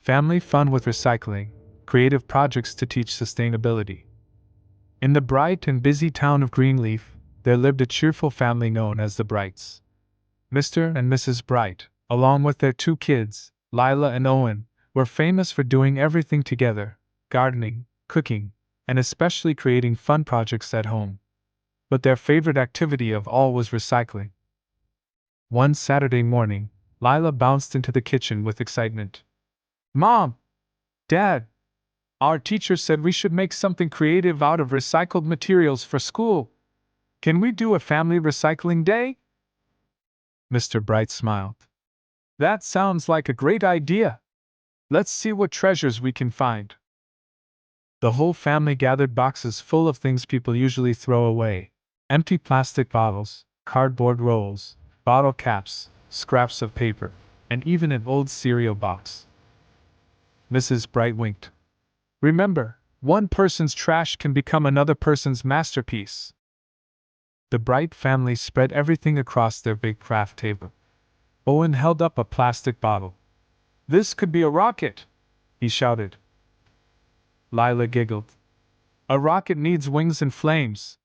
family fun with recycling, creative projects to teach sustainability. In the bright and busy town of Greenleaf, there lived a cheerful family known as the Brights. Mr. and Mrs. Bright, along with their two kids, Lila and Owen, were famous for doing everything together: gardening, cooking, and especially creating fun projects at home. But their favorite activity of all was recycling. One Saturday morning, Lila bounced into the kitchen with excitement. "Mom! Dad! Our teacher said we should make something creative out of recycled materials for school. Can we do a family recycling day?" Mr. Bright smiled. "That sounds like a great idea. Let's see what treasures we can find." The whole family gathered boxes full of things people usually throw away: empty plastic bottles, cardboard rolls, bottle caps, scraps of paper, and even an old cereal box. Mrs. Bright winked. "Remember, one person's trash can become another person's masterpiece." The Bright family spread everything across their big craft table. Owen held up a plastic bottle. "This could be a rocket!" he shouted. Lila giggled. "A rocket needs wings and flames.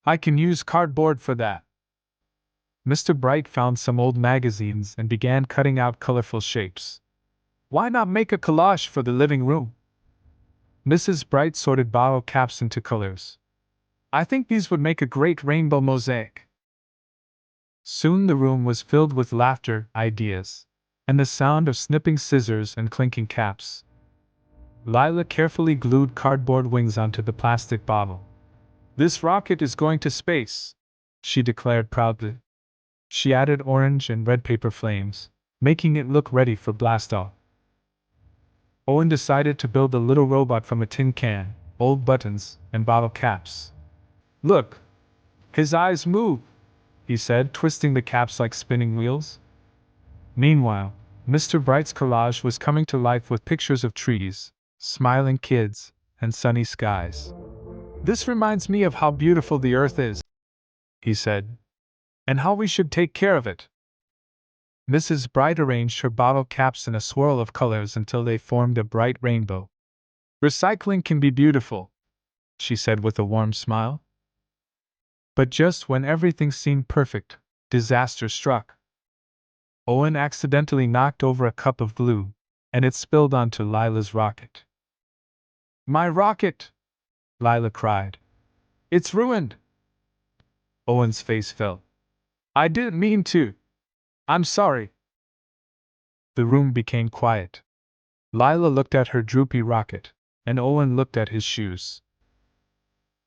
I can use cardboard for that." Mr. Bright found some old magazines and began cutting out colorful shapes. "Why not make a collage for the living room?" Mrs. Bright sorted bottle caps into colors. "I think these would make a great rainbow mosaic." Soon the room was filled with laughter, ideas, and the sound of snipping scissors and clinking caps. Lila carefully glued cardboard wings onto the plastic bottle. "This rocket is going to space," she declared proudly. She added orange and red paper flames, making it look ready for blast-off. Owen decided to build a little robot from a tin can, old buttons, and bottle caps. "Look! His eyes move," he said, twisting the caps like spinning wheels. Meanwhile, Mr. Bright's collage was coming to life with pictures of trees, smiling kids, and sunny skies. "This reminds me of how beautiful the earth is," he said, "and how we should take care of it." Mrs. Bright arranged her bottle caps in a swirl of colors until they formed a bright rainbow. "Recycling can be beautiful," she said with a warm smile. But just when everything seemed perfect, disaster struck. Owen accidentally knocked over a cup of glue, and it spilled onto Lila's rocket. "My rocket!" Lila cried. "It's ruined!" Owen's face fell. "I didn't mean to. I'm sorry." The room became quiet. Lila looked at her droopy rocket, and Owen looked at his shoes.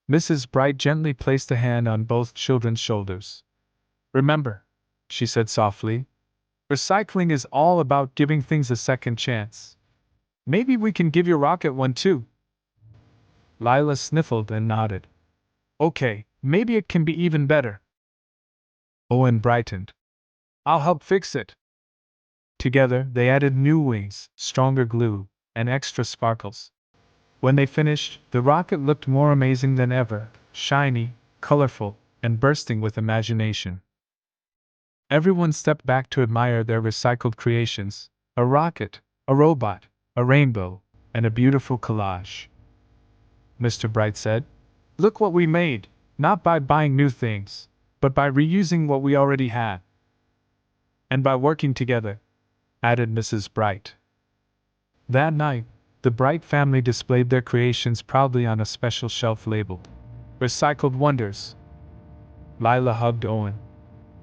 Mrs. Bright gently placed a hand on both children's shoulders. "Remember," she said softly, "recycling is all about giving things a second chance. Maybe we can give your rocket one too." Lila sniffled and nodded. "Okay, maybe it can be even better." Owen brightened. "I'll help fix it." Together, they added new wings, stronger glue, and extra sparkles. When they finished, the rocket looked more amazing than ever, shiny, colorful, and bursting with imagination. Everyone stepped back to admire their recycled creations: a rocket, a robot, a rainbow, and a beautiful collage. Mr. Bright said, "Look what we made, not by buying new things, but by reusing what we already had." "And by working together," added Mrs. Bright. That night, the Bright family displayed their creations proudly on a special shelf labeled "Recycled Wonders." Lila hugged Owen.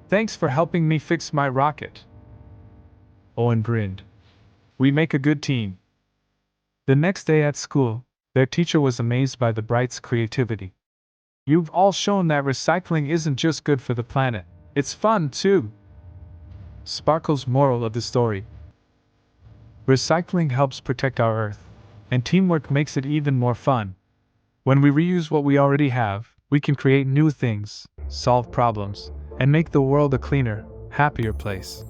"Thanks for helping me fix my rocket." Owen grinned. "We make a good team." The next day at school, their teacher was amazed by the Brights' creativity. "You've all shown that recycling isn't just good for the planet, it's fun too." Sparkle's moral of the story: recycling helps protect our Earth, and teamwork makes it even more fun. When we reuse what we already have, we can create new things, solve problems, and make the world a cleaner, happier place.